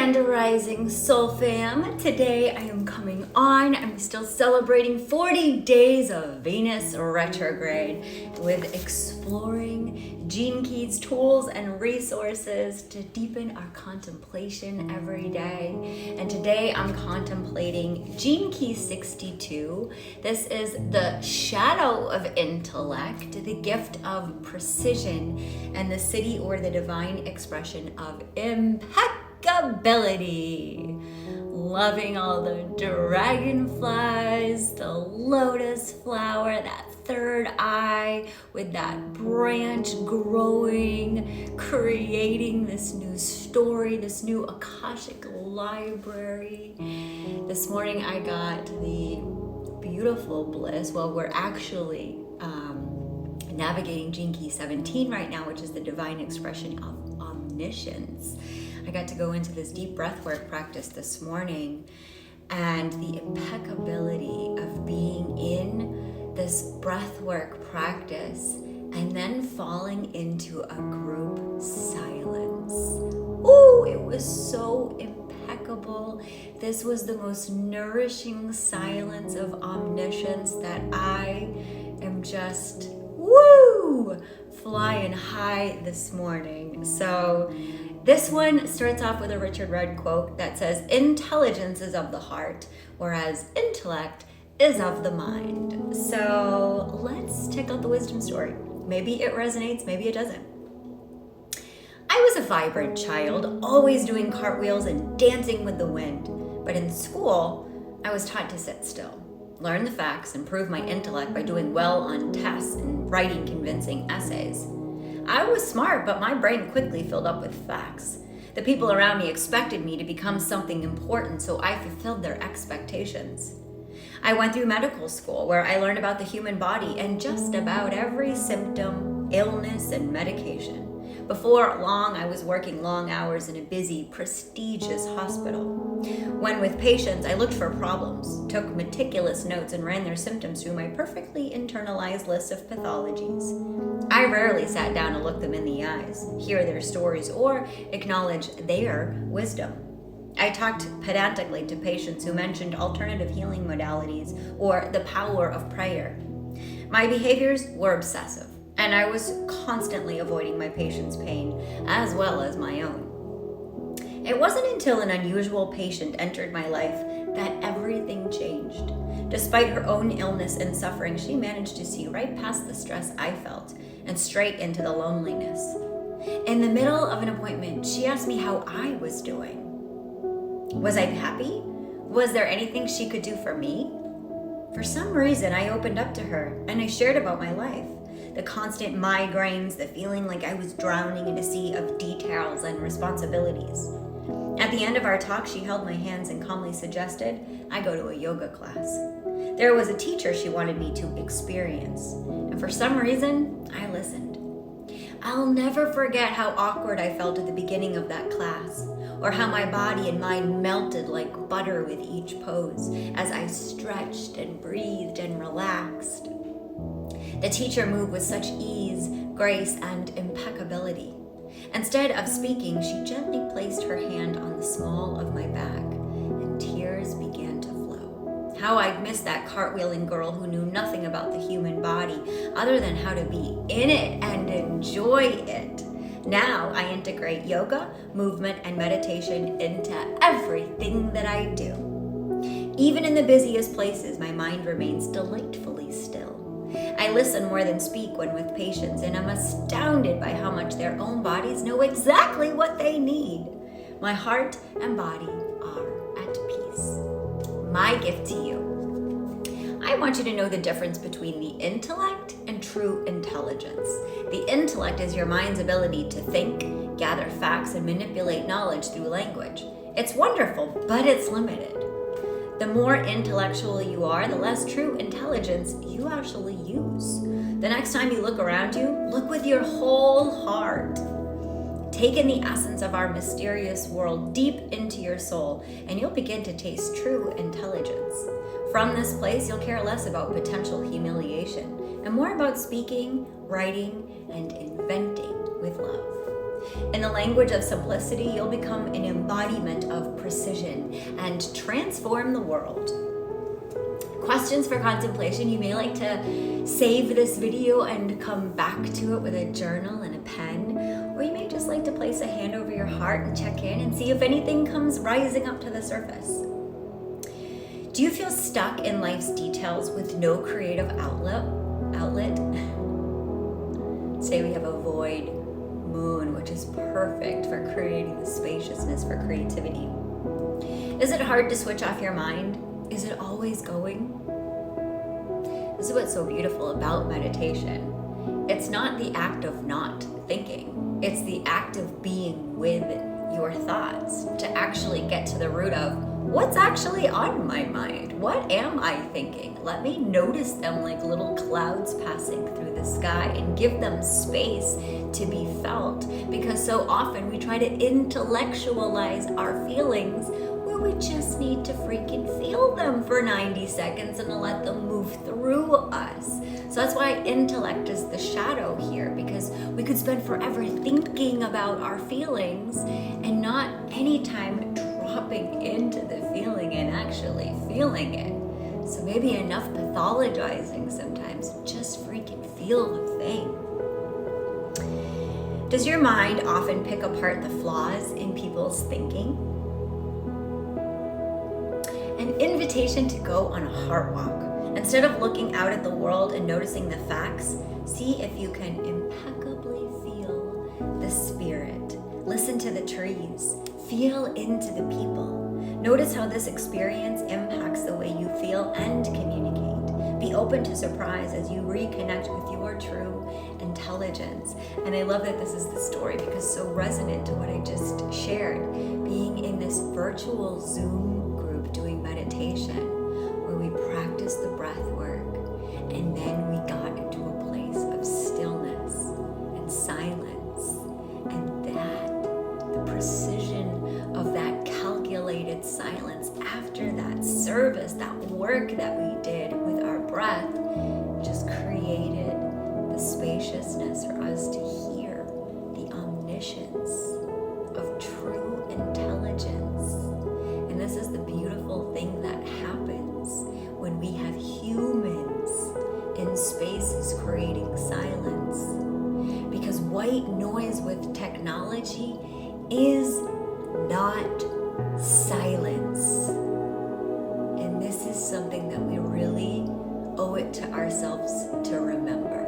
Grand Rising Soul Fam. Today I am coming on. I'm still celebrating 40 days of Venus retrograde with exploring Gene Keys tools and resources to deepen our contemplation every day. And today I'm contemplating Gene Key 62. This is the shadow of intellect, the gift of precision, and the city or the divine expression of impeccability. Loving all the dragonflies, the lotus flower, that third eye with that branch growing, creating this new story, this new Akashic library. This morning I got the beautiful bliss. Well, we're actually navigating Gene Key 17 right now, which is the divine expression of omniscience. I got to go into this deep breathwork practice this morning, and the impeccability of being in this breathwork practice and then falling into a group silence. Ooh, it was so impeccable. This was the most nourishing silence of omniscience that I am just flying high this morning. So this one starts off with a Richard Rudd quote that says, "Intelligence is of the heart, whereas intellect is of the mind." So let's check out the wisdom story. Maybe it resonates, maybe it doesn't. I was a vibrant child, always doing cartwheels and dancing with the wind. But in school, I was taught to sit still, learn the facts, and prove my intellect by doing well on tests and writing convincing essays. I was smart, but my brain quickly filled up with facts. The people around me expected me to become something important, so I fulfilled their expectations. I went through medical school, where I learned about the human body and just about every symptom, illness, and medication. Before long, I was working long hours in a busy, prestigious hospital. When with patients, I looked for problems, took meticulous notes, and ran their symptoms through my perfectly internalized list of pathologies. I rarely sat down to look them in the eyes, hear their stories, or acknowledge their wisdom. I talked pedantically to patients who mentioned alternative healing modalities or the power of prayer. My behaviors were obsessive, and I was constantly avoiding my patients' pain as well as my own. It wasn't until an unusual patient entered my life that everything changed. Despite her own illness and suffering, she managed to see right past the stress I felt and straight into the loneliness. In the middle of an appointment, she asked me how I was doing. Was I happy? Was there anything she could do for me? For some reason, I opened up to her and I shared about my life. The constant migraines, the feeling like I was drowning in a sea of details and responsibilities. At the end of our talk, she held my hands and calmly suggested I go to a yoga class. There was a teacher she wanted me to experience, and for some reason, I listened. I'll never forget how awkward I felt at the beginning of that class, or how my body and mind melted like butter with each pose as I stretched and breathed and relaxed. The teacher moved with such ease, grace, and impeccability. Instead of speaking, she gently placed her hand on the small of my back, and tears began to flow. How I'd missed that cartwheeling girl who knew nothing about the human body other than how to be in it and enjoy it. Now I integrate yoga, movement, and meditation into everything that I do. Even in the busiest places, my mind remains delightfully still. I listen more than speak when with patients, and I'm astounded by how much their own bodies know exactly what they need. My heart and body are at peace. My gift to you. I want you to know the difference between the intellect and true intelligence. The intellect is your mind's ability to think, gather facts, and manipulate knowledge through language. It's wonderful, but it's limited. The more intellectual you are, the less true intelligence you actually use. The next time you look around you, look with your whole heart. Take in the essence of our mysterious world deep into your soul, and you'll begin to taste true intelligence. From this place, you'll care less about potential humiliation and more about speaking, writing, and inventing with love. In the language of simplicity, you'll become an embodiment of precision and transform the world. Questions for contemplation, you may like to save this video and come back to it with a journal and a pen, or you may just like to place a hand over your heart and check in and see if anything comes rising up to the surface. Do you feel stuck in life's details with no creative outlet? Today we have a void moon, which is perfect for creating the spaciousness for creativity. Is it hard to switch off your mind? Is it always going? This is what's so beautiful about meditation. It's not the act of not thinking. It's the act of being with your thoughts to actually get to the root of what's actually on my mind. What am I thinking? Let me notice them like little clouds passing through the sky and give them space to be felt. Because so often we try to intellectualize our feelings where we just need to freaking feel them for 90 seconds and to let them move through us. So that's why intellect is the shadow here, because we could spend forever thinking about our feelings and not any time dropping into the feeling and actually feeling it. So maybe enough pathologizing sometimes, just freaking feel the thing. Does your mind often pick apart the flaws in people's thinking? An invitation to go on a heart walk. Instead of looking out at the world and noticing the facts, see if you can impeccably feel the spirit. Listen to the trees. Feel into the people. Notice how this experience impacts the way you feel and communicate. Be open to surprise as you reconnect with your true intelligence. And I love that this is the story because it's so resonant to what I just shared. Being in this virtual Zoom group doing meditation where we practice the breath work, and then we got into a place of stillness and silence, and that the precision of that calculated silence after that service, that work that we did with our breath, just created the spaciousness for us to hear the omniscience of true intelligence. And this is the beautiful thing that happens when we have humans in spaces creating silence. Because white noise with technology is not silence. And this is something that we really owe it to ourselves to remember.